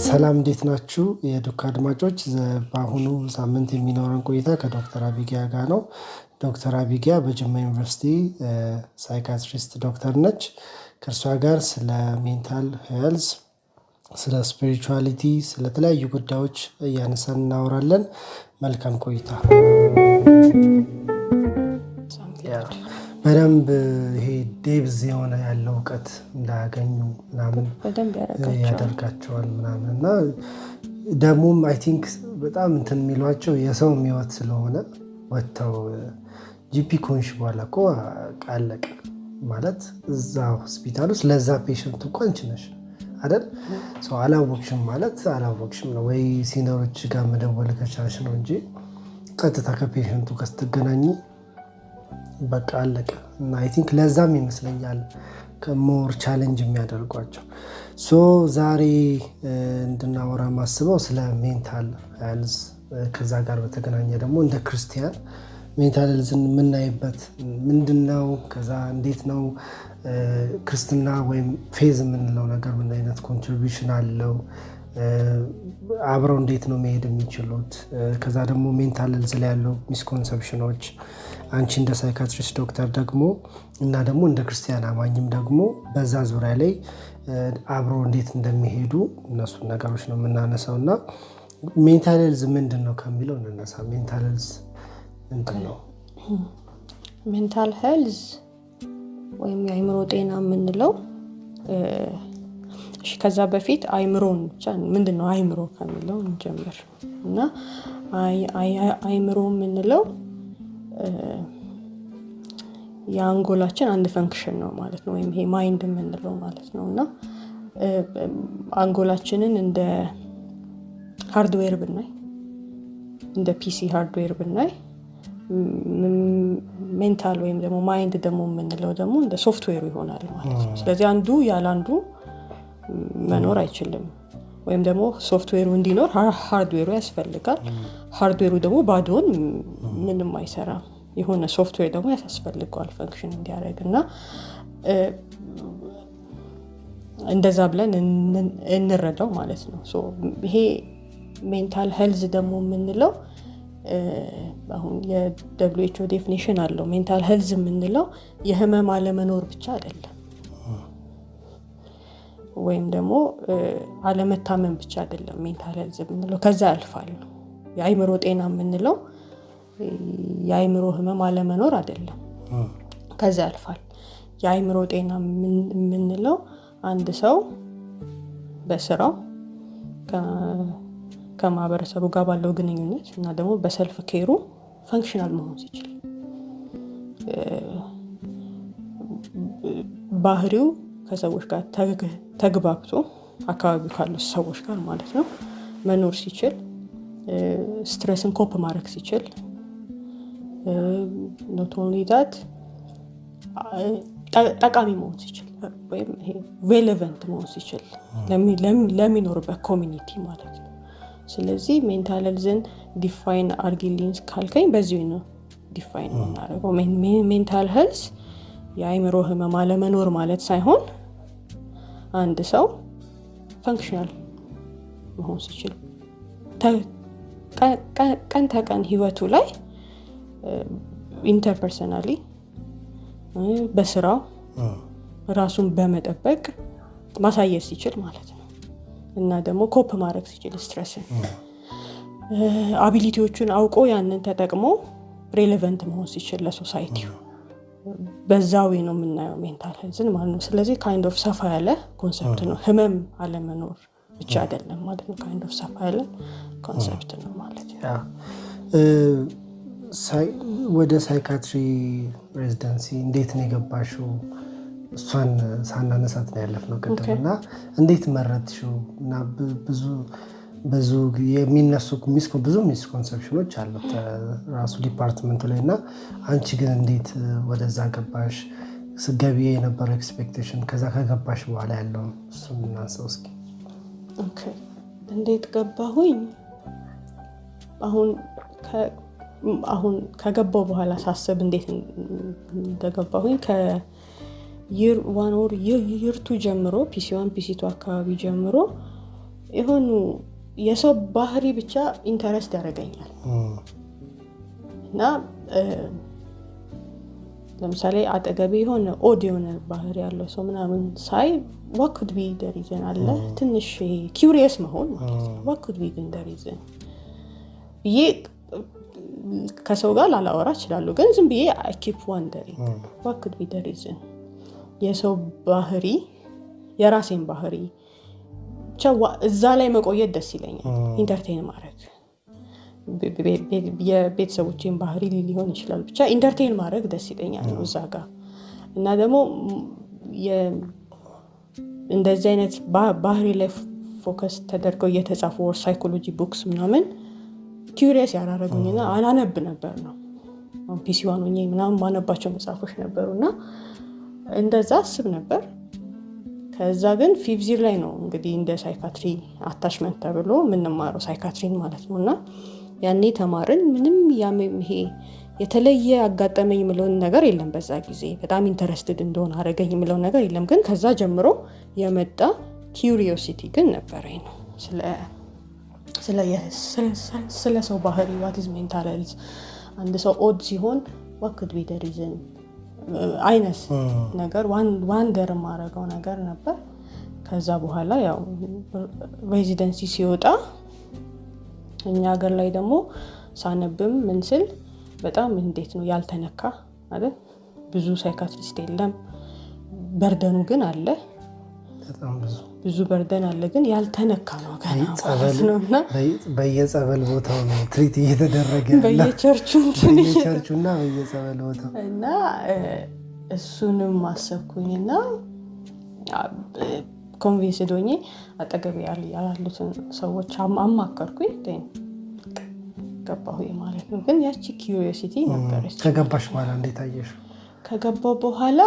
ሰላም እንዴት ናችሁ የዱካ አድማጮች? በአሁኑ ሳምንት የሚኖረን ቆይታ ከዶክተር አቢጊያ ጋር ነው። ዶክተር አቢጊያ በጅማ ዩኒቨርሲቲ ሳይካትሪስት ዶክተር ነች። ከእርሷ ጋር ስለ ሜንታል ሄልዝ፣ ስለ ስፒሪቹዋሊቲ፣ ስለተለያዩ ጉዳዮች እያነሳን እናወራለን። መልካም ቆይታ። በደንብ ይሄ ዴብዝ የሆነ ያለው እውቀት እንዳያገኙ ምናምን ያደርጋቸዋል ምናምን እና ደግሞም አይ ቲንክ በጣም እንትን የሚሏቸው የሰው ህይወት ስለሆነ ወጥተው ጂፒ ኮንሽ በኋላ እኮ ቃለቅ ማለት እዛ ሆስፒታል ውስጥ ለዛ ፔሽንት እኮ አንቺ ነሽ አይደል? ሰው አላወቅሽም ማለት አላወቅሽም ነው ወይ ሲነሮች ጋር መደወል ከቻልሽ ነው እንጂ ቀጥታ ከፔሽንቱ ጋር ስትገናኝ በቃ አለቀ። እና አይ ቲንክ ለዛም ይመስለኛል ከሞር ቻሌንጅ የሚያደርጓቸው። ዛሬ እንድናወራ ማስበው ስለ ሜንታል ሄልዝ፣ ከዛ ጋር በተገናኘ ደግሞ እንደ ክርስቲያን ሜንታል ሄልዝን የምናይበት ምንድነው፣ ከዛ እንዴት ነው ክርስትና ወይም ፌዝ የምንለው ነገር ምን አይነት ኮንትሪቢዩሽን አለው፣ አብረው እንዴት ነው መሄድ የሚችሉት፣ ከዛ ደግሞ ሜንታል ሄልዝ ላይ ያለው ሚስኮንሰፕሽኖች አንቺ እንደ ሳይካትሪስት ዶክተር ደግሞ እና ደግሞ እንደ ክርስቲያን አማኝም ደግሞ በዛ ዙሪያ ላይ አብሮ እንዴት እንደሚሄዱ እነሱን ነገሮች ነው የምናነሳው። እና ሜንታል ሄልዝ ምንድን ነው ከሚለው እንነሳ። ሜንታል ሄልዝ ምንድን ነው? ሜንታል ሄልዝ ወይም የአእምሮ ጤና የምንለው ከዛ በፊት አእምሮን ብቻ ምንድን ነው አእምሮ ከሚለው እንጀምር እና አእምሮ የምንለው የአንጎላችን አንድ ፈንክሽን ነው ማለት ነው፣ ወይም ይሄ ማይንድ የምንለው ማለት ነው። እና አንጎላችንን እንደ ሃርድዌር ብናይ፣ እንደ ፒሲ ሃርድዌር ብናይ፣ ሜንታል ወይም ደግሞ ማይንድ ደግሞ የምንለው ደግሞ እንደ ሶፍትዌሩ ይሆናል ማለት ነው። ስለዚህ አንዱ ያለ አንዱ መኖር አይችልም። ወይም ደግሞ ሶፍትዌሩ እንዲኖር ሃርድዌሩ ያስፈልጋል። ሃርድዌሩ ደግሞ ባዶን ምንም አይሰራም። የሆነ ሶፍትዌር ደግሞ ያስፈልገዋል ፈንክሽን እንዲያደርግ እና እንደዛ ብለን እንረዳው ማለት ነው። ይሄ ሜንታል ሄልዝ ደግሞ የምንለው አሁን የWHO ዴፊኒሽን አለው። ሜንታል ሄልዝ የምንለው የህመም አለመኖር ብቻ አይደለም፣ ወይም ደግሞ አለመታመም ብቻ አይደለም። ሜንታል ሄልዝ የምንለው ከዛ ያልፋል። የአእምሮ ጤና የምንለው የአእምሮ ህመም አለመኖር አይደለም፣ ከዛ ያልፋል። የአእምሮ ጤና የምንለው አንድ ሰው በስራው ከማህበረሰቡ ጋር ባለው ግንኙነት እና ደግሞ በሰልፍ ኬሩ ፈንክሽናል መሆን ሲችል፣ ባህሪው ከሰዎች ጋር ተግባብቶ አካባቢው ካሉ ሰዎች ጋር ማለት ነው መኖር ሲችል፣ ስትሬስን ኮፕ ማድረግ ሲችል፣ ኖት ኦንሊ ዳት ጠቃሚ መሆን ሲችል ወይም ሬሌቨንት መሆን ሲችል ለሚኖርበት ኮሚኒቲ ማለት ነው። ስለዚህ ሜንታል ሄልዝን ዲፋይን አርጊልኝ ካልከኝ በዚህ ነው ዲፋይን የምናደርገው። ሜንታል ሄልዝ የአእምሮ ህመም አለመኖር ማለት ሳይሆን አንድ ሰው ፈንክሽናል መሆን ሲችል፣ ቀን ተቀን ህይወቱ ላይ ኢንተርፐርሰናሊ በስራው ራሱን በመጠበቅ ማሳየት ሲችል ማለት ነው። እና ደግሞ ኮፕ ማድረግ ሲችል ስትረስን፣ አቢሊቲዎቹን አውቆ ያንን ተጠቅሞ ሬሌቨንት መሆን ሲችል ለሶሳይቲው፣ በዛው ነው የምናየው ሜንታል ሄልዝን ማለት ነው። ስለዚህ ካይንድ ኦፍ ሰፋ ያለ ኮንሰፕት ነው። ህመም አለመኖር ብቻ አይደለም ማለት ነው። ካይንድ ኦፍ ሰፋ ያለ ኮንሰፕት ነው ማለት ነው። ወደ ሳይካትሪ ሬዚደንሲ እንዴት ነው የገባሽው? እሷን ሳናነሳት ነው ያለፍነው ቅድም እና እንዴት መረጥሽው? እና ብዙ የሚነሱ ብዙ ሚስኮንሰፕሽኖች አሉት ራሱ ዲፓርትመንቱ ላይ እና አንቺ ግን እንዴት ወደዛ ገባሽ? ስገቢ የነበረው ኤክስፔክቴሽን ከዛ ከገባሽ በኋላ ያለውን እሱን እናንሳው እስኪ። እንዴት ገባሁኝ? አሁን ከገባው በኋላ ሳስብ እንዴት እንደገባሁኝ ይር 1 or ይር 2 ጀምሮ PC1 PC2 አካባቢ ጀምሮ የሆኑ የሰው ባህሪ ብቻ ኢንተረስት ያደርገኛል እና ለምሳሌ አጠገቤ የሆነ ኦዲዮነ ባህሪ ያለው ሰው ምናምን ሳይ what could be the reason አለ ትንሽ ኪዩሪየስ መሆን ማለት ነው what could be the reason ብዬ ከሰው ጋር ላላወራ እችላለሁ ግን ዝም ብዬ I keep wondering what could be the reason የሰው ባህሪ የራሴን ባህሪ እዛ ላይ መቆየት ደስ ይለኛል ኢንተርቴን ማድረግ የቤተሰቦቼን ባህሪ ሊሆን ይችላል ብቻ ኢንተርቴን ማድረግ ደስ ይለኛል ነው እዛ ጋር እና ደግሞ እንደዚህ አይነት ባህሪ ላይ ፎከስ ተደርገው የተጻፉ ሳይኮሎጂ ቡክስ ምናምን ኪዩሪየስ ያደረጉኝና አላነብ ነበር ነው PC1 ሆኜ ምናምን ማነባቸው መጽሐፎች ነበሩና እንደዛ አስብ ነበር ከዛ ግን ፊፍዝ ይር ላይ ነው እንግዲህ እንደ ሳይካትሪ አታችመንት ተብሎ ምንማረው ሳይካትሪን ማለት ነውና ያኔ ተማርን ምንም ይሄ የተለየ አጋጠመኝ ምለው ነገር የለም በዛ ጊዜ በጣም ኢንተረስትድ እንደሆነ አረገኝ ምለው ነገር የለም ግን ከዛ ጀምሮ የመጣ ኪዩሪዮሲቲ ግን ነበረኝ ነው ስለ ሰው ባህሪ what is mental health አንድ ሰው ኦድ ሲሆን what could be the reason አይነት ነገር ዋንደር ማረጋው ነገር ነበር ከዛ በኋላ ያው ሬዚደንሲ ሲወጣ እኛ ሀገር ላይ ደግሞ ሳነብም ምንስል በጣም እንዴት ነው ያልተነካ አይደል ብዙ ሳይካትሪስት የለም በርደኑ ግን አለ በጣም ብዙ በርደን አለ ግን ያልተነካ ነው ገና ማለት ነውና በየጸበል ቦታው ነው ትሪት እየተደረገ በየቸርቹና በየጸበል ቦታው እና እሱንም ማሰብኩኝና ኮንቪንስድ ሆኜ አጠገቤ ያሉትን ሰዎች አማከርኩኝ ገባሁ ማለት ነው ግን ያቺ ኪዩሪዮሲቲ ነበረች ከገባሽ በኋላ እንዴት አየሽ ከገባው በኋላ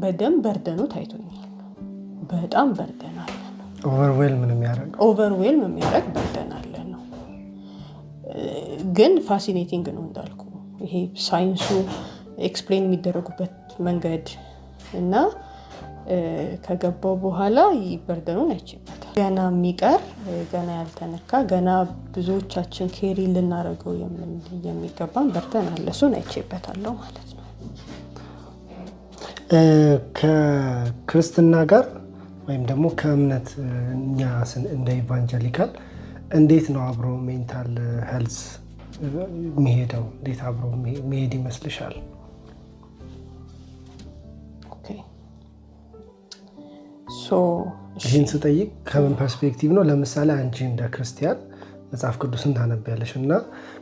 በደንብ በርደኑ ታይቶኛል በጣም በርደን አለ ነው ኦቨርዌልም የሚያደርግ በርደን አለ ነው ግን ፋሲኔቲንግ ነው እንዳልኩ ይሄ ሳይንሱ ኤክስፕሌን የሚደረጉበት መንገድ እና ከገባው በኋላ በርደኑን አይቼበታል ገና የሚቀር ገና ያልተነካ ገና ብዙዎቻችን ኬሪ ልናረገው የሚገባን በርደን አለ እሱን አይቼበታለሁ ማለት ነው ከክርስትና ጋር ወይም ደግሞ ከእምነት እኛ እንደ ኢቫንጀሊካል እንዴት ነው አብሮ ሜንታል ሄልዝ የሚሄደው እንዴት አብሮ የሚሄድ ይመስልሻል ይህን ስጠይቅ ከምን ፐርስፔክቲቭ ነው ለምሳሌ አንቺ እንደ ክርስቲያን መጽሐፍ ቅዱስን ታነቢያለሽ እና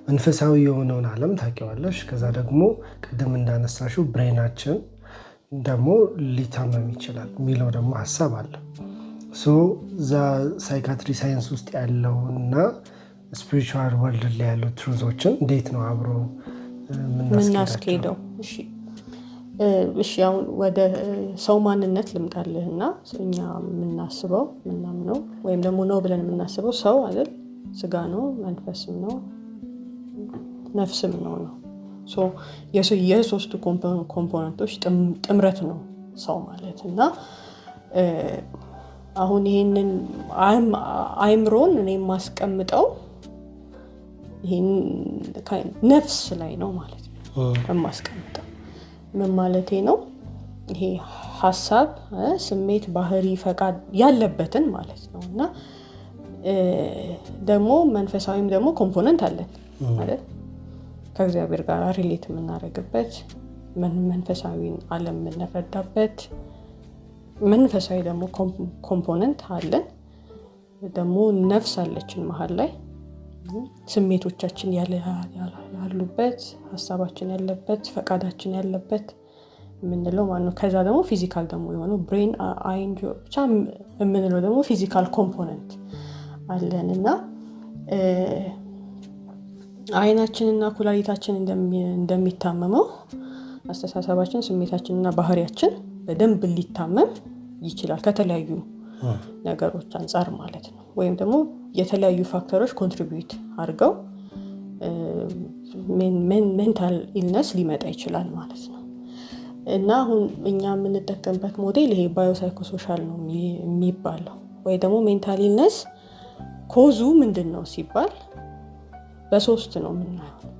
መንፈሳዊ የሆነውን ዓለም ታውቂዋለሽ ከዛ ደግሞ ቅድም እንዳነሳሽው ብሬናችን ደግሞ ሊታመም ይችላል የሚለው ደግሞ ሀሳብ አለ እዛ ሳይካትሪ ሳይንስ ውስጥ ያለውና ስፒሪቹዋል ወርልድ ላይ ያሉ ትሩዞችን እንዴት ነው አብሮ ምናስኬደው እሺ አሁን ወደ ሰው ማንነት ልምጣልህና እኛ የምናስበው ምናምነው ወይም ደግሞ ነው ብለን የምናስበው ሰው አይደል ስጋ ነው መንፈስም ነው ነፍስም ነው የሶስቱ ኮምፖነንቶች ጥምረት ነው ሰው ማለት እና አሁን ይሄንን አይምሮን እኔ ማስቀምጠው ይሄን ነፍስ ላይ ነው ማለት ነው ማስቀምጠው ምን ማለቴ ነው ይሄ ሐሳብ ስሜት ባህሪ ፈቃድ ያለበትን ማለት ነው እና ደግሞ መንፈሳዊም ደግሞ ኮምፖነንት አለን ማለት ከእግዚአብሔር ጋር ሪሌት የምናደርግበት መንፈሳዊን ዓለም የምንረዳበት መንፈሳዊ ደግሞ ኮምፖነንት አለን ደግሞ ነፍስ አለችን መሀል ላይ ስሜቶቻችን ያሉበት ሐሳባችን ያለበት ፈቃዳችን ያለበት የምንለው ማለት ነው ከዛ ደግሞ ፊዚካል ደግሞ የሆነው ብሬን አይን ብቻ የምንለው ደግሞ ፊዚካል ኮምፖነንት አለንና አይናችንና ኩላሊታችን እንደሚታመመው አስተሳሰባችን ስሜታችንና ባህሪያችን በደንብ ሊታመም ይችላል ከተለያዩ ነገሮች አንፃር ማለት ነው ወይም ደግሞ የተለያዩ ፋክተሮች ኮንትሪቢዩት አድርገው ሜንታል ኢልነስ ሊመጣ ይችላል ማለት ነው እና አሁን እኛ የምንጠቀምበት ሞዴል ይሄ ባዮሳይኮሶሻል ነው የሚባለው ወይ ደግሞ ሜንታል ኢልነስ ኮዙ ምንድን ነው ሲባል በሶስት ነው የምናየው።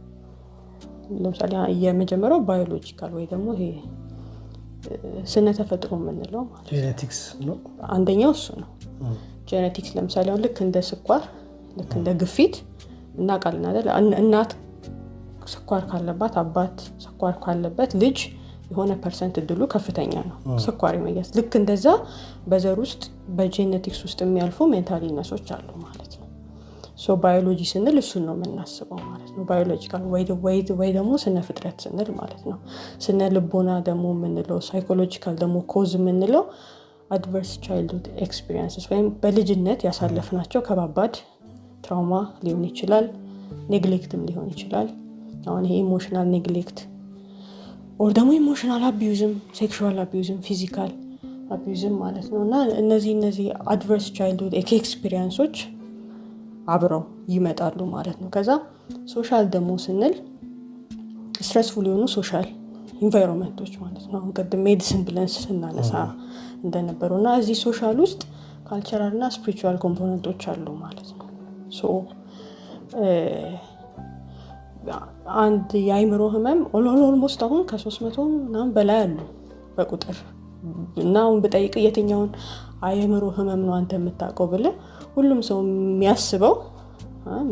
ለምሳሌ የመጀመሪያው ባዮሎጂካል ወይ ደግሞ ይሄ ስነ ተፈጥሮ የምንለው ማለት ጄኔቲክስ ነው። አንደኛው እሱ ነው ጄኔቲክስ። ለምሳሌ አሁን ልክ እንደ ስኳር ልክ እንደ ግፊት እናውቃለን አይደል? እናት ስኳር ካለባት አባት ስኳር ካለበት ልጅ የሆነ ፐርሰንት እድሉ ከፍተኛ ነው ስኳር የመያዝ። ልክ እንደዛ በዘር ውስጥ በጄኔቲክስ ውስጥ የሚያልፉ ሜንታል ኢልነሶች አሉ ማለት ነው። ሶ ባዮሎጂ ስንል እሱን ነው የምናስበው ማለት ነው። ባዮሎጂካል ወይ ደግሞ ስነ ፍጥረት ስንል ማለት ነው። ስነ ልቦና ደግሞ የምንለው ሳይኮሎጂካል ደግሞ ኮዝ የምንለው አድቨርስ ቻይልድሁድ ኤክስፒሪየንስስ ወይም በልጅነት ያሳለፍናቸው ከባባድ ትራውማ ሊሆን ይችላል፣ ኔግሌክትም ሊሆን ይችላል። አሁን ይሄ ኢሞሽናል ኔግሌክት ኦር ደግሞ ኢሞሽናል አቢዩዝም፣ ሴክሹዋል አቢዩዝም፣ ፊዚካል አቢዩዝም ማለት ነው። እና እነዚህ አድቨርስ ቻይልድሁድ ኤክስፒሪየንሶች አብረው ይመጣሉ ማለት ነው። ከዛ ሶሻል ደግሞ ስንል ስትረስፉል የሆኑ ሶሻል ኢንቫይሮንመንቶች ማለት ነው። አሁን ቅድም ሜዲሲን ብለን ስናነሳ እንደነበረው እና እዚህ ሶሻል ውስጥ ካልቸራል እና ስፒሪቹዋል ኮምፖነንቶች አሉ ማለት ነው። አንድ የአይምሮ ህመም ኦልሞስት አሁን ከ300 ምናምን በላይ አሉ በቁጥር እና አሁን ብጠይቅ የትኛውን አይምሮ ህመም ነው አንተ የምታውቀው ብለህ ሁሉም ሰው የሚያስበው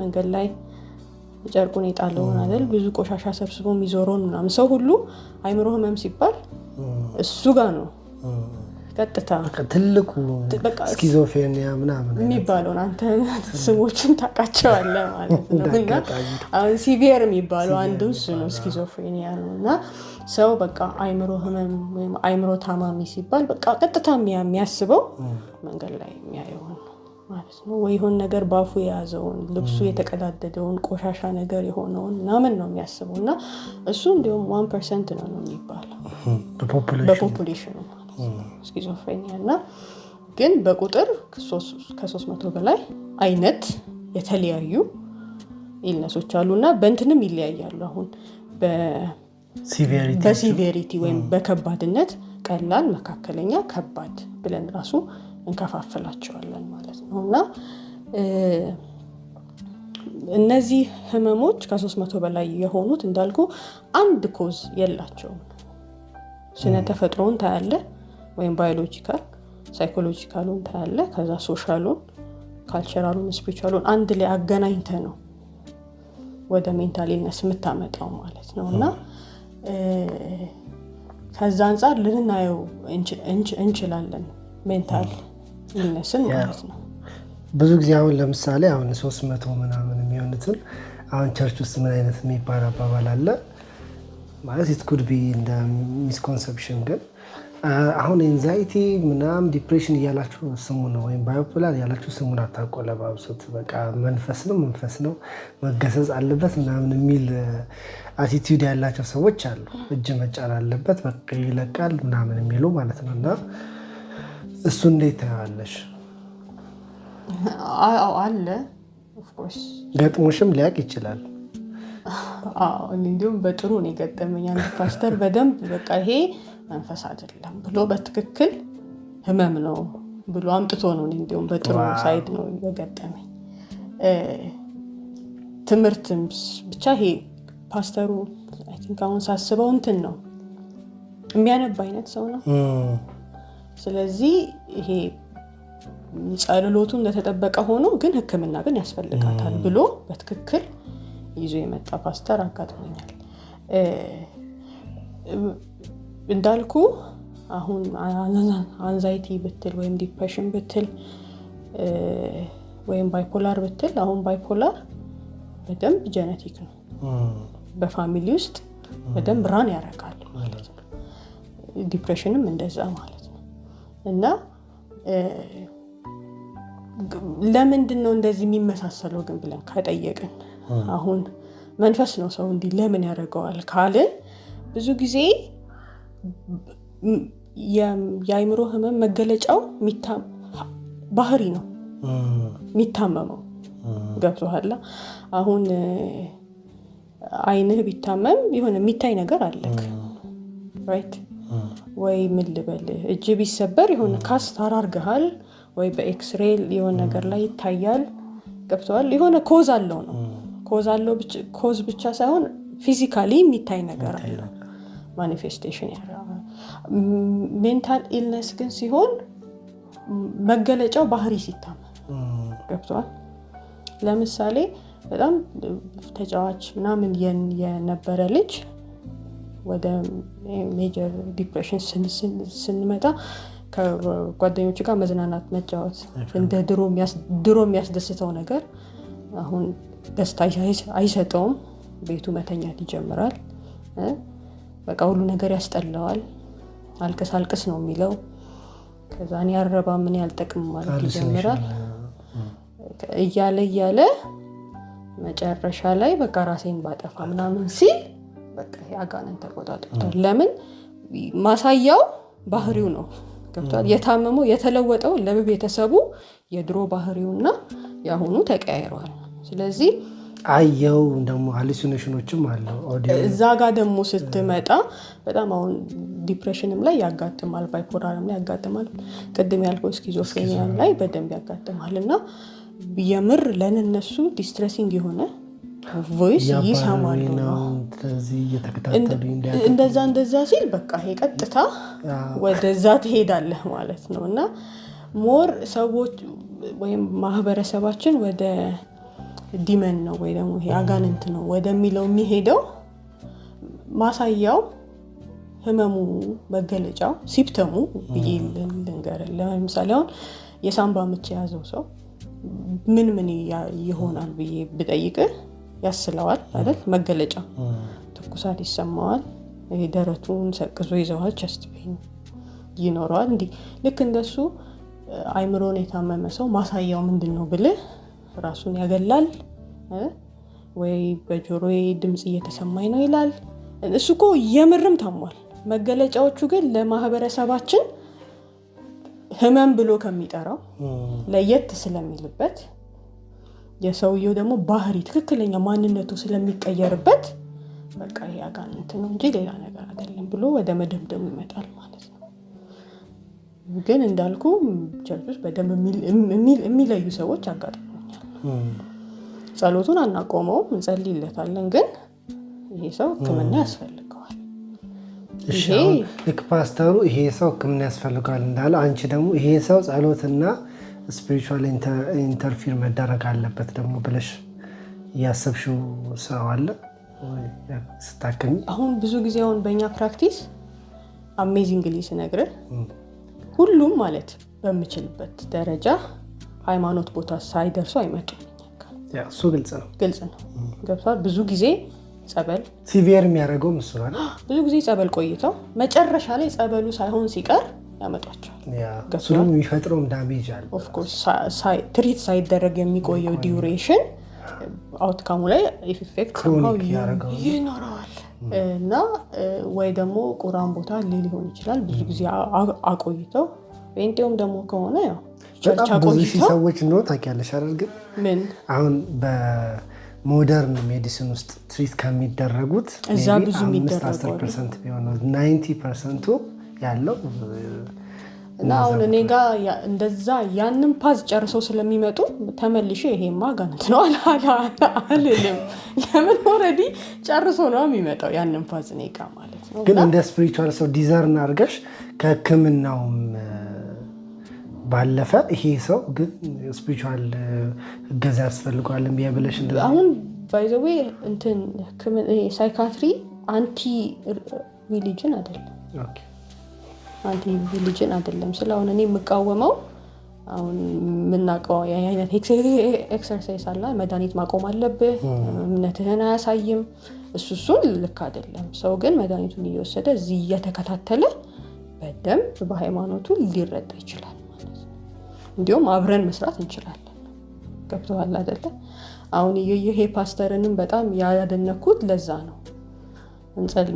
መንገድ ላይ ጨርቁን የጣለውን አይደል ብዙ ቆሻሻ ሰብስቦ የሚዞረውን ምናምን ሰው ሁሉ አይምሮ ህመም ሲባል እሱ ጋር ነው ቀጥታ ትልቁ ስኪዞፍሬኒያ ምናምን የሚባለውን አንተ ስሞችን ታውቃቸዋለህ ማለት ነው። እና አሁን ሲቪየር የሚባለው አንዱ እሱ ነው ስኪዞፍሬኒያ ነው። እና ሰው በቃ አይምሮ ህመም ወይም አይምሮ ታማሚ ሲባል በቃ ቀጥታ የሚያስበው መንገድ ላይ የሚያየውን ማለት ነው። ወይ ይሆን ነገር ባፉ የያዘውን ልብሱ የተቀዳደደውን ቆሻሻ ነገር የሆነውን ምናምን ነው የሚያስበው። እና እሱ እንዲሁም 1% ነው የሚባለው በፖፑሌሽኑ ስኪዞፍሬኒያ። እና ግን በቁጥር ከ300 በላይ አይነት የተለያዩ ኢልነሶች አሉ እና በእንትንም ይለያያሉ። አሁን በሲቪሪቲ ወይም በከባድነት ቀላል፣ መካከለኛ፣ ከባድ ብለን ራሱ እንከፋፍላቸዋለን ማለት ነው። እና እነዚህ ህመሞች ከ300 በላይ የሆኑት እንዳልኩ አንድ ኮዝ የላቸውም። ስነ ተፈጥሮን ታያለ ወይም ባዮሎጂካል፣ ሳይኮሎጂካሉን ታያለ፣ ከዛ ሶሻሉን፣ ካልቸራሉን፣ ስፒሪቹዋሉን አንድ ላይ አገናኝተ ነው ወደ ሜንታል ኢልነስ የምታመጣው ማለት ነው። እና ከዛ አንጻር ልናየው እንችላለን ሜንታል ኢልነስን ማለት ነው። ብዙ ጊዜ አሁን ለምሳሌ አሁን 300 ምናምን የሚሆኑትን አሁን ቸርች ውስጥ ምን አይነት የሚባል አባባል አለ ማለት it could be እንደ ሚስኮንሰፕሽን ግን አሁን ኤንዛይቲ ምናምን ዲፕሬሽን እያላችሁ ስሙ ነው ወይም ባይፖላር እያላችሁ ስሙን አታቆለባብሱት። በቃ መንፈስ ነው መገሰጽ አለበት ምናምን የሚል አቲቲዩድ ያላቸው ሰዎች አሉ። እጅ መጫን አለበት በቃ ይለቃል ምናምን የሚሉ ማለት ነው። እና እሱ እንዴት ታያለሽ? አለ ኦፍ ኮርስ ገጥሞሽም ሊያውቅ ይችላል። እንዲሁም በጥሩ ነው የገጠመኝ። አንድ ፓስተር በደንብ በቃ ይሄ መንፈስ አይደለም ብሎ በትክክል ህመም ነው ብሎ አምጥቶ ነው እንዲሁም በጥሩ ሳይድ ነው የገጠመኝ። ትምህርትም ብቻ ይሄ ፓስተሩ አይ ቲንክ አሁን ሳስበው እንትን ነው የሚያነብ አይነት ሰው ነው። ስለዚህ ይሄ ጸሎቱ እንደተጠበቀ ሆኖ ግን ህክምና ግን ያስፈልጋታል ብሎ በትክክል ይዞ የመጣ ፓስተር አጋጥሞኛል። እንዳልኩ አሁን አንዛይቲ ብትል ወይም ዲፕሬሽን ብትል ወይም ባይፖላር ብትል አሁን ባይፖላር በደንብ ጄኔቲክ ነው፣ በፋሚሊ ውስጥ በደንብ ራን ያደርጋል ማለት ነው። ዲፕሬሽንም እንደዛ ማለት ነው። እና ለምንድን ነው እንደዚህ የሚመሳሰለው ግን ብለን ከጠየቅን አሁን መንፈስ ነው ሰው እንዲህ ለምን ያደርገዋል ካልን ብዙ ጊዜ የአይምሮ ህመም መገለጫው ባህሪ ነው የሚታመመው። ገብቶሃል? አሁን አይንህ ቢታመም የሆነ የሚታይ ነገር አለክ ራይት። ወይ ምን ልበል እጅ ቢሰበር የሆነ ካስት አራርገሃል ወይ በኤክስሬይ የሆነ ነገር ላይ ይታያል ገብቷል የሆነ ኮዝ አለው ነው ኮዝ ብቻ ሳይሆን ፊዚካሊ የሚታይ ነገር አለ ማኒፌስቴሽን ያደርጋል ሜንታል ኢልነስ ግን ሲሆን መገለጫው ባህሪ ሲታመም ገብቷል ለምሳሌ በጣም ተጫዋች ምናምን የነበረ ልጅ ወደ ሜጀር ዲፕሬሽን ስንመጣ ከጓደኞቹ ጋር መዝናናት መጫወት እንደ ድሮ የሚያስደስተው ነገር አሁን ደስታ አይሰጠውም ቤቱ መተኛት ይጀምራል በቃ ሁሉ ነገር ያስጠላዋል አልቅስ ነው የሚለው ከዛ እኔ ያረባ ምን ያልጠቅም ማለት ይጀምራል እያለ መጨረሻ ላይ በቃ ራሴን ባጠፋ ምናምን ሲል በቃ ያጋነን ተቆጣጥቷል ለምን ማሳያው ባህሪው ነው ገብቷል የታመመው የተለወጠው ለቤተሰቡ የድሮ ባህሪውና ያሁኑ ተቀያይሯል ስለዚህ አየው ደግሞ ሃሉሲኔሽኖችም አለው እዛ ጋር ደግሞ ስትመጣ በጣም አሁን ዲፕሬሽንም ላይ ያጋጥማል ባይፖላርም ላይ ያጋጥማል ቅድም ያልከው ስኪዞፍሬኒያም ላይ በደንብ ያጋጥማልና የምር ለነሱ ዲስትሬሲንግ የሆነ ቮይስ ይሰማሉ ነው እንደዛ ሲል በቃ ይሄ ቀጥታ ወደዛ ትሄዳለህ ማለት ነው እና ሞር ሰዎች ወይም ማህበረሰባችን ወደ ዲመን ነው ወይ ደግሞ ይሄ አጋንንት ነው ወደሚለው የሚሄደው ማሳያው ህመሙ መገለጫው ሲምፕተሙ ልንገር ለምሳሌ አሁን የሳምባ ምች የያዘው ሰው ምን ይሆናል ብዬ ብጠይቅ ያስለዋል አይደል መገለጫ ትኩሳት ይሰማዋል ደረቱን ሰቅዞ ይዘዋል ቸስት ፔን ይኖረዋል እንዲህ ልክ እንደሱ አይምሮን የታመመ ሰው ማሳያው ምንድነው ብለህ ራሱን ያገላል ወይ በጆሮዬ ድምጽ እየተሰማኝ ነው ይላል እሱኮ የምርም ታሟል መገለጫዎቹ ግን ለማህበረሰባችን ህመም ብሎ ከሚጠራው ለየት ስለሚልበት የሰውየው ደግሞ ባህሪ ትክክለኛ ማንነቱ ስለሚቀየርበት በቃ ያጋንንት ነው እንጂ ሌላ ነገር አይደለም ብሎ ወደ መደምደሙ ይመጣል ማለት ነው ግን እንዳልኩ ቸርቾች በደንብ የሚለዩ ሰዎች አጋጥመኛል ጸሎቱን አናቆመውም እንጸልይለታለን ግን ይሄ ሰው ህክምና ያስፈልገዋል ልክ ፓስተሩ ይሄ ሰው ህክምና ያስፈልገዋል እንዳለ አንቺ ደግሞ ይሄ ሰው ጸሎትና ስፒሪቹዋል ኢንተርፊር መደረግ አለበት ደግሞ ብለሽ ያሰብሽው ሰው አለ ስታከሚ አሁን ብዙ ጊዜ አሁን በእኛ ፕራክቲስ አሜዚንግሊ ስነግርህ ሁሉም ማለት በምችልበት ደረጃ ሃይማኖት ቦታ ሳይደርሱ አይመጡም እሱ ግልጽ ነው ገብቷል ብዙ ጊዜ ጸበል ሲቪየር የሚያደርገው መስሏል ብዙ ጊዜ ጸበል ቆይተው መጨረሻ ላይ ጸበሉ ሳይሆን ሲቀር ያመጣቸዋል እሱም የሚፈጥረው ዳሜጅ አለ ኦፍ ኮርስ ትሪት ሳይደረግ የሚቆየው ዲዩሬሽን አውትካሙ ላይ ኢፌክት ይኖረዋል እና ወይ ደግሞ ቁራን ቦታ ሊሆን ይችላል ብዙ ጊዜ አቆይተው ጴንጤውም ደግሞ ከሆነ ያው በጣም ብዙ ሺህ ሰዎች ነው ታውቂያለሽ አይደል ግን ምን አሁን በሞደርን ሜዲሲን ውስጥ ትሪት ከሚደረጉት እዛ ብዙ የሚደረገው 10% ቢሆነው 90% ያለው እና አሁን እኔ ጋር እንደዛ ያንን ፓዝ ጨርሰው ስለሚመጡ ተመልሼ ይሄማ አጋንንት ነው አልልም ለምን ኦልሬዲ ጨርሶ ነው የሚመጣው ያንን ፓዝ እኔ ጋር ማለት ነው ግን እንደ ስፒሪቹዋል ሰው ዲዘርን አድርገሽ ከህክምናውም ባለፈ ይሄ ሰው ግን ስፒሪቹዋል እገዛ ያስፈልገዋል ብለሽ አሁን ባይ ዘ ዌይ እንትን ሳይካትሪ አንቲ ሪሊጅን አይደለም አንቲ ሪሊጅን አይደለም ስለሆነ እኔ የምቃወመው አሁን ምናቀው የአይነት ኤክሰርሳይዝ አለ መድኃኒት ማቆም አለብህ እምነትህን አያሳይም እሱን ልክ አይደለም ሰው ግን መድኃኒቱን እየወሰደ እዚህ እየተከታተለ በደንብ በሃይማኖቱ ሊረዳ ይችላል ማለት ነው እንዲሁም አብረን መስራት እንችላለን ገብቶሃል አይደለ አሁን ይሄ ፓስተርንም በጣም ያደነኩት ለዛ ነው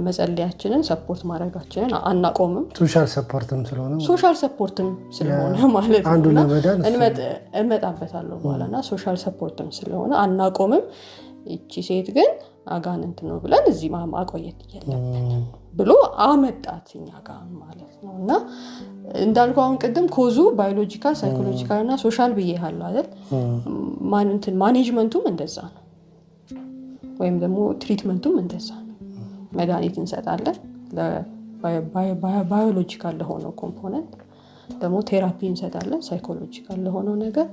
መጸለያችንን ሰፖርት ማድረጋችንን አናቆምም ሶሻል ሰፖርትም ስለሆነ ማለት ነው አንዱ ለመዳን እንመጣበታለሁ በኋላና ሶሻል ሰፖርትም ስለሆነ አናቆምም እቺ ሴት ግን አጋንንት ነው ብለን እዚህ ማቆየት የለብንም ብሎ አመጣት እኛ ጋር ማለት ነው። እና እንዳልኩ አሁን ቅድም ኮዙ ባዮሎጂካል፣ ሳይኮሎጂካል እና ሶሻል ብዬሃለሁ አይደል? ማኔጅመንቱም እንደዛ ነው፣ ወይም ደግሞ ትሪትመንቱም እንደዛ ነው። መድኃኒት እንሰጣለን ባዮሎጂካል ለሆነው ኮምፖነንት፣ ደግሞ ቴራፒ እንሰጣለን ሳይኮሎጂካል ለሆነው ነገር።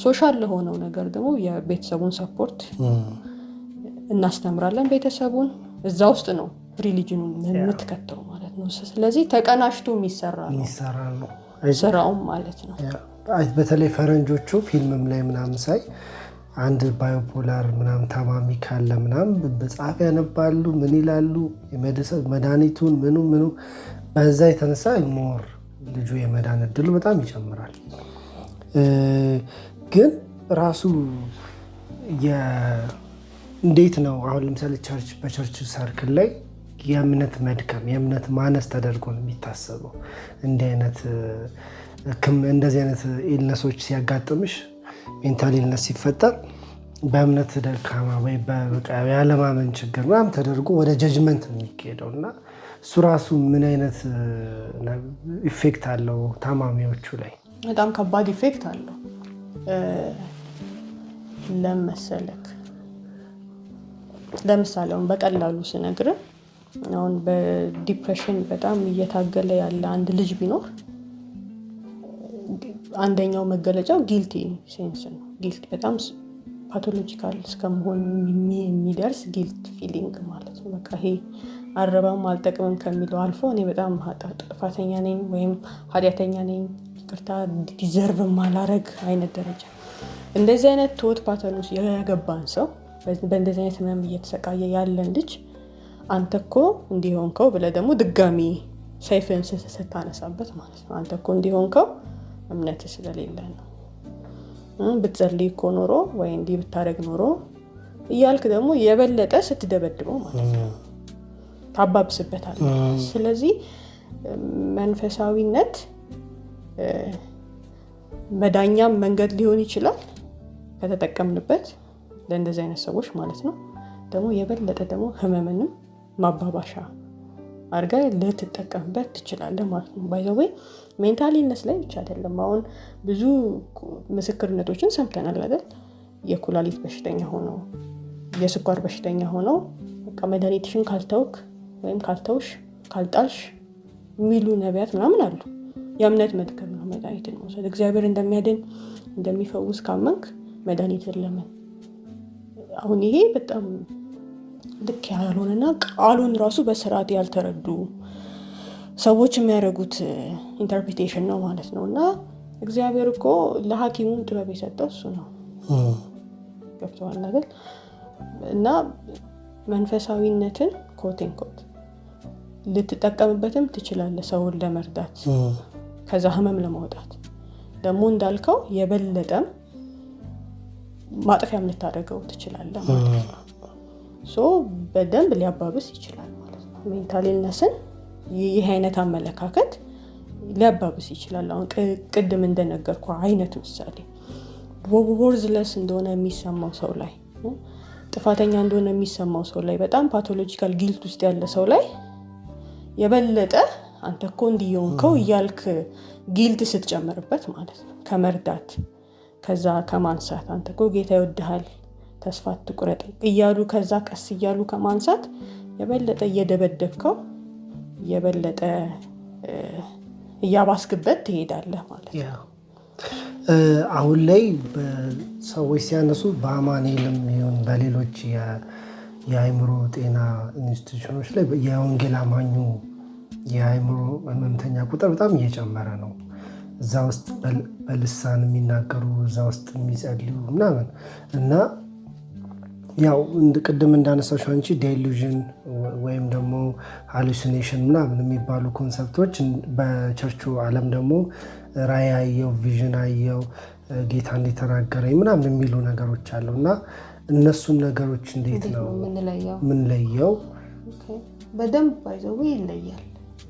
ሶሻል ለሆነው ነገር ደግሞ የቤተሰቡን ሰፖርት እናስተምራለን። ቤተሰቡን እዛ ውስጥ ነው ሪሊጅኑን የምትከተው ማለት ነው። ስለዚህ ተቀናሽቶ የሚሰራ ነው ስራውም ማለት ነው። በተለይ ፈረንጆቹ ፊልምም ላይ ምናምን ሳይ አንድ ባዮፖላር ምናምን ታማሚ ካለ ምናምን በጻፍ ያነባሉ፣ ምን ይላሉ፣ መድኃኒቱን ምኑ በዛ የተነሳ ሞር ልጁ የመዳን እድሉ በጣም ይጨምራል። ግን ራሱ እንዴት ነው አሁን ለምሳሌ በቸርች ሰርክል ላይ የእምነት መድከም የእምነት ማነስ ተደርጎ ነው የሚታሰበው። እንደዚህ አይነት ኢልነሶች ሲያጋጥምሽ ሜንታል ኢልነስ ሲፈጠር በእምነት ደካማ ወይ ያለማመን ችግር ምናምን ተደርጎ ወደ ጀጅመንት ነው የሚካሄደው እና እሱ ራሱ ምን አይነት ኢፌክት አለው ታማሚዎቹ ላይ? በጣም ከባድ ኢፌክት አለው። ለመሰለክ ለምሳሌ አሁን በቀላሉ ስነግርህ አሁን በዲፕሬሽን በጣም እየታገለ ያለ አንድ ልጅ ቢኖር አንደኛው መገለጫው ጊልቲ ሴንስ ነው። ጊልት በጣም ፓቶሎጂካል እስከመሆን የሚደርስ ጊልት ፊሊንግ ማለት ነው። በቃ ይሄ አረባም አልጠቅምም ከሚለው አልፎ እኔ በጣም ጥፋተኛ ነኝ ወይም ኃጢአተኛ ነኝ፣ ይቅርታ ዲዘርቭ ማላረግ አይነት ደረጃ። እንደዚህ አይነት ቶት ፓተርን ውስጥ የገባን ሰው በእንደዚህ አይነት ህመም እየተሰቃየ ያለን ልጅ አንተ እኮ እንዲሆንከው ብለህ ደግሞ ድጋሚ ሰይፍን ስታነሳበት ማለት ነው። አንተ እኮ እንዲሆንከው እምነት ስለሌለ ነው፣ ብትጸልይ እኮ ኖሮ ወይ እንዲህ ብታደርግ ኖሮ እያልክ ደግሞ የበለጠ ስትደበድበው ማለት ነው፣ ታባብስበታለህ። ስለዚህ መንፈሳዊነት መዳኛም መንገድ ሊሆን ይችላል ከተጠቀምንበት ለእንደዚህ አይነት ሰዎች ማለት ነው። ደግሞ የበለጠ ደግሞ ህመምንም ማባባሻ አድርጋ ልትጠቀምበት ትችላለህ ማለት ነው። ባይ ዘ ዌይ ሜንታል ኢልነስ ላይ ብቻ አይደለም። አሁን ብዙ ምስክርነቶችን ሰምተናል አይደል? የኩላሊት በሽተኛ ሆነው የስኳር በሽተኛ ሆነው በቃ መድኃኒትሽን ካልተውክ ወይም ካልተውሽ ካልጣልሽ የሚሉ ነቢያት ምናምን አሉ። የእምነት መድከም ነው መድኃኒትን መውሰድ። እግዚአብሔር እንደሚያድን እንደሚፈውስ ካመንክ መድኃኒትን ለምን? አሁን ይሄ በጣም ልክ ያልሆነና ቃሉን ራሱ በስርዓት ያልተረዱ ሰዎች የሚያደርጉት ኢንተርፕሪቴሽን ነው ማለት ነው። እና እግዚአብሔር እኮ ለሐኪሙም ጥበብ የሰጠው እሱ ነው። ገብቶሃል አይደል? እና መንፈሳዊነትን ኮቴንኮት ልትጠቀምበትም ትችላለህ ሰውን ለመርዳት፣ ከዛ ህመም ለማውጣት። ደግሞ እንዳልከው የበለጠም ማጥፊያም ልታደርገው ትችላለህ ማለት ነው። በደንብ ሊያባብስ ይችላል ማለት ነው። ሜንታል ኢልነስን ይህ አይነት አመለካከት ሊያባብስ ይችላል። አሁን ቅድም እንደነገርኩ አይነት ምሳሌ ወርዝለስ እንደሆነ የሚሰማው ሰው ላይ፣ ጥፋተኛ እንደሆነ የሚሰማው ሰው ላይ፣ በጣም ፓቶሎጂካል ጊልት ውስጥ ያለ ሰው ላይ የበለጠ አንተ እኮ እንዲየሆንከው እያልክ ጊልት ስትጨምርበት ማለት ነው ከመርዳት ከዛ ከማንሳት አንተ እኮ ጌታ ይወድሃል ተስፋ አትቁረጥ እያሉ ከዛ ቀስ እያሉ ከማንሳት የበለጠ እየደበደብከው የበለጠ እያባስክበት ትሄዳለህ ማለት ነው። አሁን ላይ ሰዎች ሲያነሱ በአማኑኤልም ይሁን በሌሎች የአእምሮ ጤና ኢንስቲትዩሽኖች ላይ የወንጌል አማኙ የአእምሮ ህመምተኛ ቁጥር በጣም እየጨመረ ነው። እዛ ውስጥ በልሳን የሚናገሩ እዛ ውስጥ የሚጸልዩ ምናምን እና ያው ቅድም እንዳነሳሽው አንቺ ዴሉዥን ወይም ደግሞ ሃሉሲኔሽን ምናምን የሚባሉ ኮንሰፕቶች በቸርቹ ዓለም ደግሞ ራእይ አየው፣ ቪዥን አየው፣ ጌታ እንደተናገረኝ ምናምን የሚሉ ነገሮች አሉ እና እነሱን ነገሮች እንዴት ነው ምንለየው? በደንብ ባይዘው ይለያል።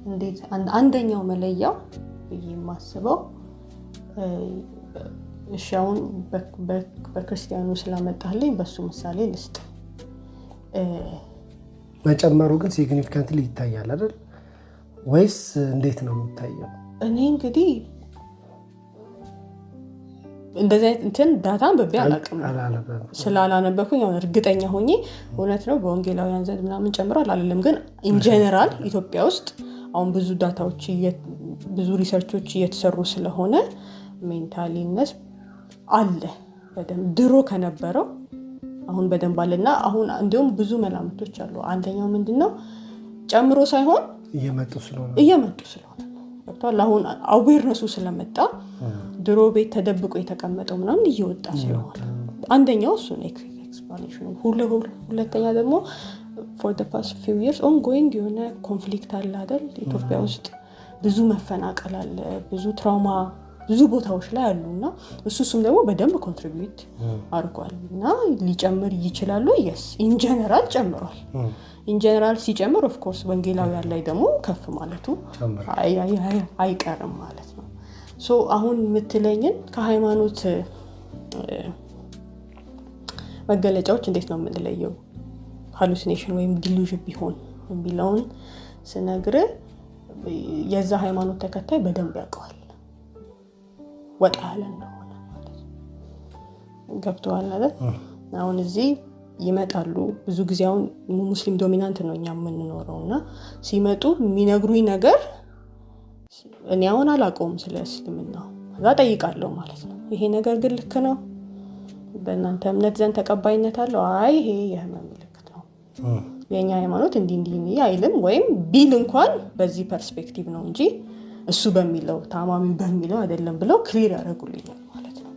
እንዴት? አንደኛው መለያው ብዬ የማስበው እሺ፣ አሁን በክርስቲያኑ ስላመጣልኝ በሱ ምሳሌ ልስጥ። መጨመሩ ግን ሲግኒፊካንትሊ ይታያል አይደል ወይስ እንዴት ነው የሚታየው? እኔ እንግዲህ እንደዚህ እንትን ዳታን በቤ አላውቅም ስላላነበኩኝ አሁን እርግጠኛ ሆኜ እውነት ነው በወንጌላውያን ዘንድ ምናምን ጨምሯል አልልም። ግን ኢንጀነራል ኢትዮጵያ ውስጥ አሁን ብዙ ዳታዎች ብዙ ሪሰርቾች እየተሰሩ ስለሆነ ሜንታሊነስ አለ በደንብ ድሮ ከነበረው አሁን በደንብ አለና አሁን እንዲሁም ብዙ መላምቶች አሉ። አንደኛው ምንድነው ጨምሮ ሳይሆን እየመጡ ስለሆነ ወጥቷል። አሁን አዌርነሱ ስለመጣ ድሮ ቤት ተደብቆ የተቀመጠው ምናምን እየወጣ ስለሆነ አንደኛው እሱ ነው ኤክስፕላኔሽኑ። ሁለተኛ ደግሞ for the past few years ongoing የሆነ ኮንፍሊክት አለ አይደል ኢትዮጵያ ውስጥ ብዙ መፈናቀል አለ፣ ብዙ ትራውማ ብዙ ቦታዎች ላይ አሉና እሱም ደግሞ በደንብ ኮንትሪቢዩት አድርጓል እና ሊጨምር ይችላል። yes in general ጨምሯል። in general ሲጨምር of course ወንጌላውያን ላይ ደግሞ ከፍ ማለቱ አይቀርም ማለት ነው። ሶ አሁን የምትለኝን ከሃይማኖት መገለጫዎች እንዴት ነው የምንለየው ሃሉሲኔሽን ወይም ዲሉዥን ቢሆን የሚለውን ስነግር የዛ ሃይማኖት ተከታይ በደንብ ያውቀዋል ወጣ ያለ እንደሆነ ማለት ነው። ገብቶሃል አይደል? አሁን እዚህ ይመጣሉ ብዙ ጊዜ አሁን ሙስሊም ዶሚናንት ነው እኛ የምንኖረውና ሲመጡ የሚነግሩኝ ነገር እኔ አሁን አላውቀውም ስለ እስልምና እዛ ጠይቃለሁ ማለት ነው። ይሄ ነገር ግን ልክ ነው በእናንተ እምነት ዘንድ ተቀባይነት አለው? አይ ይሄ የህመም ምልክት ነው የኛ ሃይማኖት እንዲህ አይልም ወይም ቢል እንኳን በዚህ ፐርስፔክቲቭ ነው እንጂ እሱ በሚለው ታማሚው በሚለው አይደለም ብለው ክሊር ያደርጉልኛል ማለት ነው።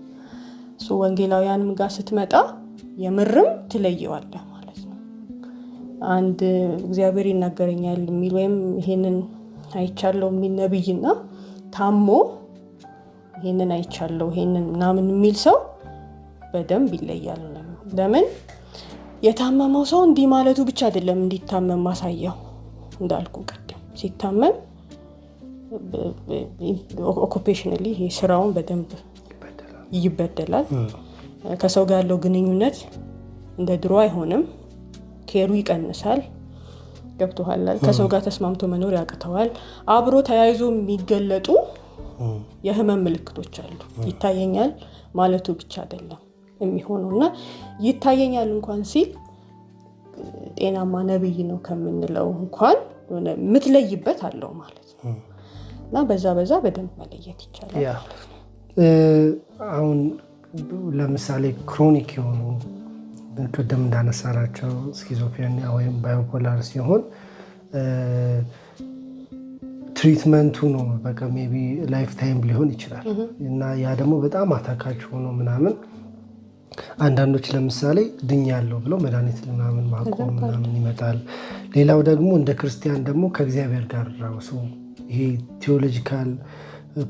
ሶ ወንጌላውያንም ጋር ስትመጣ የምርም ትለየዋለህ ማለት ነው። አንድ እግዚአብሔር ይናገረኛል የሚል ወይም ይሄንን አይቻለው የሚል ነብይና ታሞ ይሄንን አይቻለው ይሄንን ምናምን የሚል ሰው በደንብ ይለያል። ለምን የታመመው ሰው እንዲህ ማለቱ ብቻ አይደለም እንዲታመም ማሳየው እንዳልኩ ቀደም ሲታመም ኦኩፔሽናሊ ይሄ ስራውን በደንብ ይበደላል። ከሰው ጋር ያለው ግንኙነት እንደ ድሮ አይሆንም፣ ኬሩ ይቀንሳል። ገብቶሃል? ከሰው ጋር ተስማምቶ መኖር ያቅተዋል። አብሮ ተያይዞ የሚገለጡ የህመም ምልክቶች አሉ። ይታየኛል ማለቱ ብቻ አይደለም የሚሆነውና ይታየኛል እንኳን ሲል ጤናማ ነብይ ነው ከምንለው እንኳን ምትለይበት አለው ማለት ነው። እና በዛ በደንብ መለየት ይቻላል። አሁን ለምሳሌ ክሮኒክ የሆኑ ቅድም እንዳነሳናቸው ስኪዞፍሬኒያ ወይም ባይፖላር ሲሆን ትሪትመንቱ ነው በቃ ሜቢ ላይፍ ታይም ሊሆን ይችላል እና ያ ደግሞ በጣም አታካች ሆኖ ምናምን አንዳንዶች ለምሳሌ ድኛለሁ ብለው መድኃኒት ምናምን ማቆም ምናምን ይመጣል። ሌላው ደግሞ እንደ ክርስቲያን ደግሞ ከእግዚአብሔር ጋር ራሱ ይሄ ቴዎሎጂካል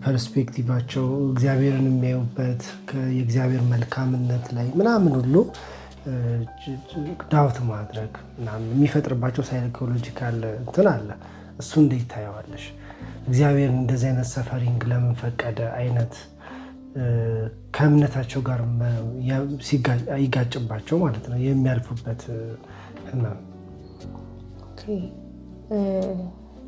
ፐርስፔክቲቫቸው እግዚአብሔርን የሚያዩበት የእግዚአብሔር መልካምነት ላይ ምናምን ሁሉ ዳውት ማድረግ ምናምን የሚፈጥርባቸው ሳይኮሎጂካል እንትን አለ። እሱ እንዴት ታየዋለሽ? እግዚአብሔር እንደዚህ አይነት ሰፈሪንግ ለምን ፈቀደ አይነት ከእምነታቸው ጋር ይጋጭባቸው ማለት ነው የሚያልፉበት ህመም።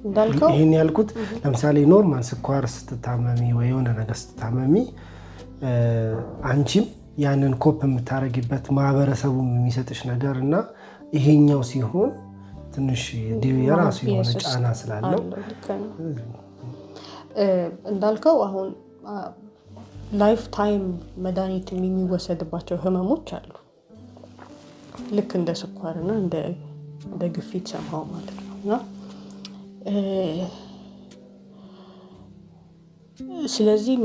እንዳልከው ይሄን ያልኩት ለምሳሌ ኖርማል ስኳር ስትታመሚ ወይ የሆነ ነገር ስትታመሚ አንቺም ያንን ኮፕ የምታረጊበት ማህበረሰቡ የሚሰጥሽ ነገር እና ይሄኛው ሲሆን ትንሽ የራሱ የሆነ ጫና ስላለው እንዳልከው አሁን ላይፍ ታይም መድኃኒት የሚወሰድባቸው ህመሞች አሉ። ልክ እንደ ስኳርና እንደ ግፊት ሰማው ማለት ነው እና ስለዚህ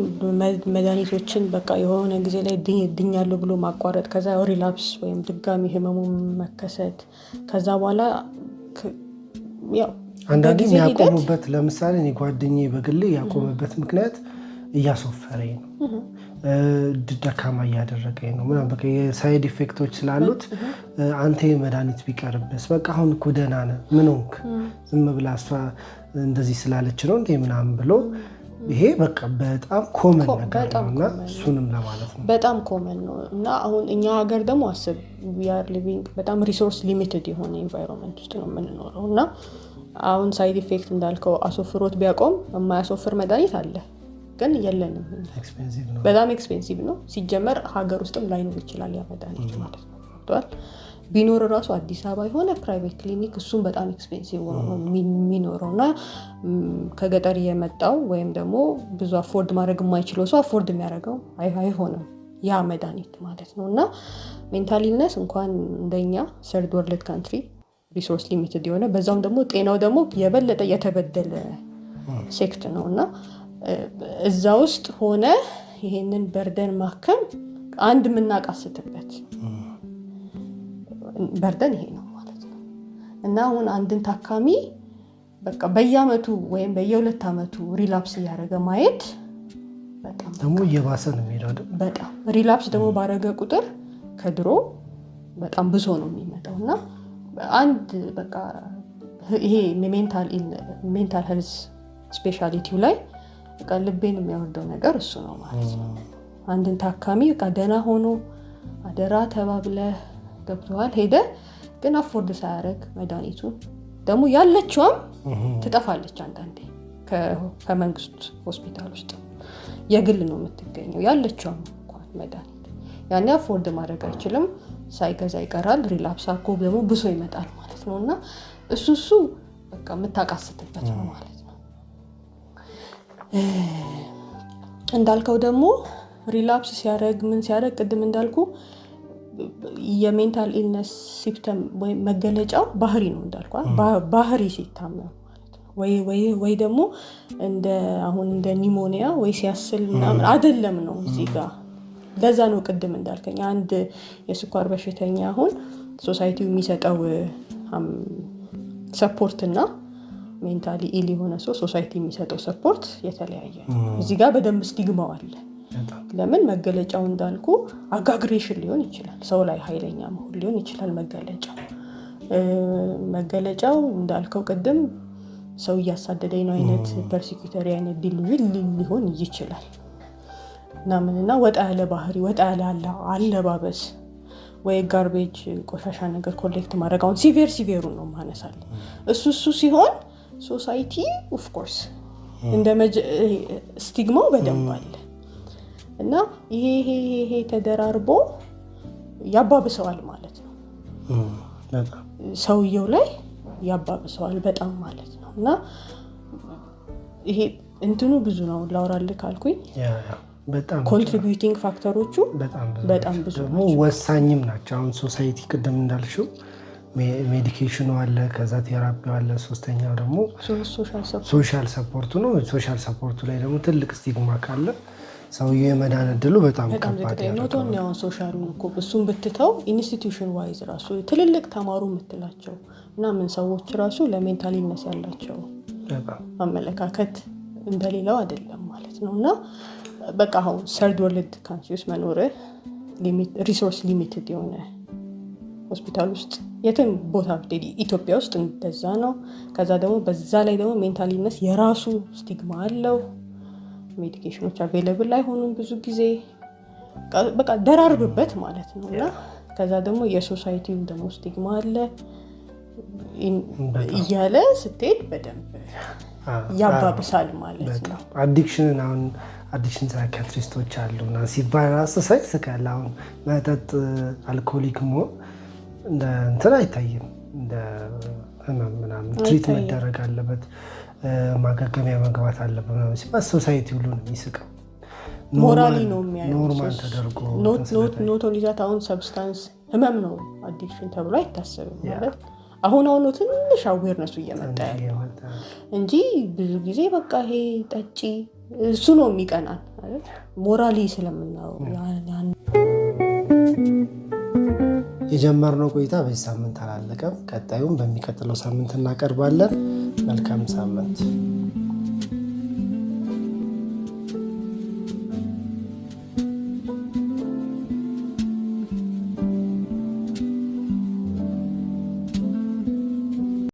መድኃኒቶችን በቃ የሆነ ጊዜ ላይ ድኛለሁ ብሎ ማቋረጥ ከዛ ሪላፕስ ወይም ድጋሚ ህመሙ መከሰት ከዛ በኋላ ያው አንዳንዴ ያቆሙበት ለምሳሌ እኔ ጓደኛዬ በግሌ ያቆመበት ምክንያት እያስወፈረኝ ነው ደካማ እያደረገኝ ነው ምናምን በቃ የሳይድ ኢፌክቶች ስላሉት አንተ መድኃኒት ቢቀርብስ በቃ አሁን እኮ ደህና ነህ ምን ሆንክ ዝም ብላ እሷ እንደዚህ ስላለች ነው እንዴ ምናምን ብሎ ይሄ በቃ በጣም ኮመን ነገር ነውና እሱንም ለማለት ነው። በጣም ኮመን ነው እና አሁን እኛ ሀገር ደግሞ አስብ we are living በጣም ሪሶርስ ሊሚትድ የሆነ ኤንቫይሮንመንት ውስጥ ነው የምንኖረው እና አሁን ሳይድ ኢፌክት እንዳልከው አሶፍሮት ቢያቆም የማያሶፍር መድኃኒት አለ ግን የለንም። በጣም ኤክስፔንሲቭ ነው ሲጀመር ሀገር ውስጥም ላይኖር ይችላል ያ መድኃኒት ማለት ነው። ቢኖር ራሱ አዲስ አበባ የሆነ ፕራይቬት ክሊኒክ እሱም በጣም ኤክስፔንሲቭ ነው የሚኖረው እና ከገጠር የመጣው ወይም ደግሞ ብዙ አፎርድ ማድረግ የማይችለው ሰው አፎርድ የሚያደርገው አይሆንም ያ መድኃኒት ማለት ነው። እና ሜንታል ኢልነስ እንኳን እንደኛ ሰርድ ወርልድ ካንትሪ ሪሶርስ ሊሚትድ የሆነ በዛም ደግሞ ጤናው ደግሞ የበለጠ የተበደለ ሴክት ነው እና እዛ ውስጥ ሆነ ይሄንን በርደን ማከም አንድ የምናቃስትበት በርደን ይሄ ነው ማለት ነው። እና አሁን አንድን ታካሚ በቃ በየአመቱ ወይም በየ2 አመቱ ሪላፕስ እያደረገ ማየት በጣም ደግሞ እየባሰ ነው የሚሄደው። በጣም ሪላፕስ ደግሞ ባረገ ቁጥር ከድሮ በጣም ብሶ ነው የሚመጣው እና አንድ በቃ ይሄ ሜንታል ሄልዝ ስፔሻሊቲው ላይ በቃ ልቤን የሚያወርደው ነገር እሱ ነው ማለት ነው። አንድን ታካሚ በቃ ደህና ሆኖ አደራ ተባብለህ ገብተዋል ሄደ ግን አፎርድ ሳያደርግ መድኃኒቱን ደግሞ ያለችውም ትጠፋለች። አንዳንዴ ከመንግስት ሆስፒታል ውስጥ የግል ነው የምትገኘው ያለችውም እንኳን መድኃኒት ያኔ አፎርድ ማድረግ አይችልም ሳይገዛ ይቀራል። ሪላፕስ አድርጎ ደግሞ ብሶ ይመጣል ማለት ነው እና እሱ በቃ የምታቃስትበት ነው ማለት ነው። እንዳልከው ደግሞ ሪላፕስ ሲያደርግ ምን ሲያደርግ ቅድም እንዳልኩ የሜንታል ኢልነስ ሲምፕተም ወይም መገለጫው ባህሪ ነው እንዳልኩ ባህሪ ሲታመም ማለት ነው ወይ ደግሞ እንደ አሁን እንደ ኒሞኒያ ወይ ሲያስል ምናምን አይደለም ነው እዚህ ጋር። ለዛ ነው ቅድም እንዳልከኝ አንድ የስኳር በሽተኛ አሁን ሶሳይቲው የሚሰጠው ሰፖርት እና ሜንታሊ ኢል የሆነ ሰው ሶሳይቲ የሚሰጠው ሰፖርት የተለያየ እዚህ ጋር በደንብ ስቲግማው አለ። ለምን መገለጫው እንዳልኩ አጋግሬሽን ሊሆን ይችላል ሰው ላይ ኃይለኛ መሆን ሊሆን ይችላል መገለጫው እንዳልከው ቅድም ሰው እያሳደደኝ ነው አይነት ፐርሲኪዩተሪ አይነት ዲሉዥን ሊሆን ይችላል እና ወጣ ያለ ባህሪ ወጣ ያለ አለባበስ ወይ ጋርቤጅ ቆሻሻ ነገር ኮሌክት ማድረግ አሁን ሲቪሩ ነው ማነሳል እሱ ሲሆን ሶሳይቲ ኦፍ ኮርስ እንደ ስቲግማው በደንብ አለ እና ይሄ ተደራርቦ ያባብሰዋል ማለት ነው ሰውየው ላይ ያባብሰዋል በጣም ማለት ነው። እና ይሄ እንትኑ ብዙ ነው ላውራልህ ካልኩኝ በጣም ኮንትሪቢዩቲንግ ፋክተሮቹ በጣም ብዙ ደግሞ ወሳኝም ናቸው። አሁን ሶሳይቲ ቅድም እንዳልሽው ሜዲኬሽኑ አለ ከዛ ቴራፒው አለ ሶስተኛው ደግሞ ሶሻል ሰፖርቱ ነው። ሶሻል ሰፖርቱ ላይ ደግሞ ትልቅ ስቲግማ ካለ ሰውዬው የመዳን እድሉ በጣም ከባድ ነው። ነው ሶሻሉን እኮ እሱን ብትተው ኢንስቲትዩሽን ዋይዝ ራሱ ትልልቅ ተማሩ የምትላቸው ምናምን ሰዎች ራሱ ለሜንታል ኢልነስ ያላቸው አመለካከት እንደሌላው አይደለም ማለት ነው። እና በቃ አሁን ሰርድ ወርልድ ካንትሪ ውስጥ መኖር ሪሶርስ ሊሚትድ የሆነ ሆስፒታል ውስጥ የትም ቦታ ብትሄድ ኢትዮጵያ ውስጥ እንደዛ ነው። ከዛ ደግሞ በዛ ላይ ደግሞ ሜንታል ኢልነስ የራሱ ስቲግማ አለው። ሜዲኬሽኖች አቬይለብል አይሆኑም ብዙ ጊዜ በቃ ደራርብበት ማለት ነው። እና ከዛ ደግሞ የሶሳይቲው ደግሞ ስቲግማ አለ እያለ ስትሄድ በደንብ ያባብሳል ማለት ነው። አዲክሽንን አሁን አዲክሽን ሳይካትሪስቶች አሉና ሲባል ራሱ ሳይስካል አሁን መጠጥ አልኮሊክ መሆን እንደ እንትን አይታይም እንደ ህመም ምናምን ትሪት መደረግ አለበት ማገገሚያ መግባት አለበት ምናምን ሲባል ሶሳይቲ ሁሉ ነው የሚስቀው። ሞራሊ ነው የሚያየው ኖርማል ተደርጎ ኖት ኦንሊ ዛት አሁን ሰብስታንስ ህመም ነው አዲክሽን ተብሎ አይታሰብም ማለት አሁን ትንሽ አዌርነሱ እየመጣ ያለው እንጂ ብዙ ጊዜ በቃ ይሄ ጠጪ እሱ ነው የሚቀናል አይደል ሞራሊ ስለምናው የጀመርነው ቆይታ በዚህ ሳምንት አላለቀም። ቀጣዩን በሚቀጥለው ሳምንት እናቀርባለን። መልካም ሳምንት።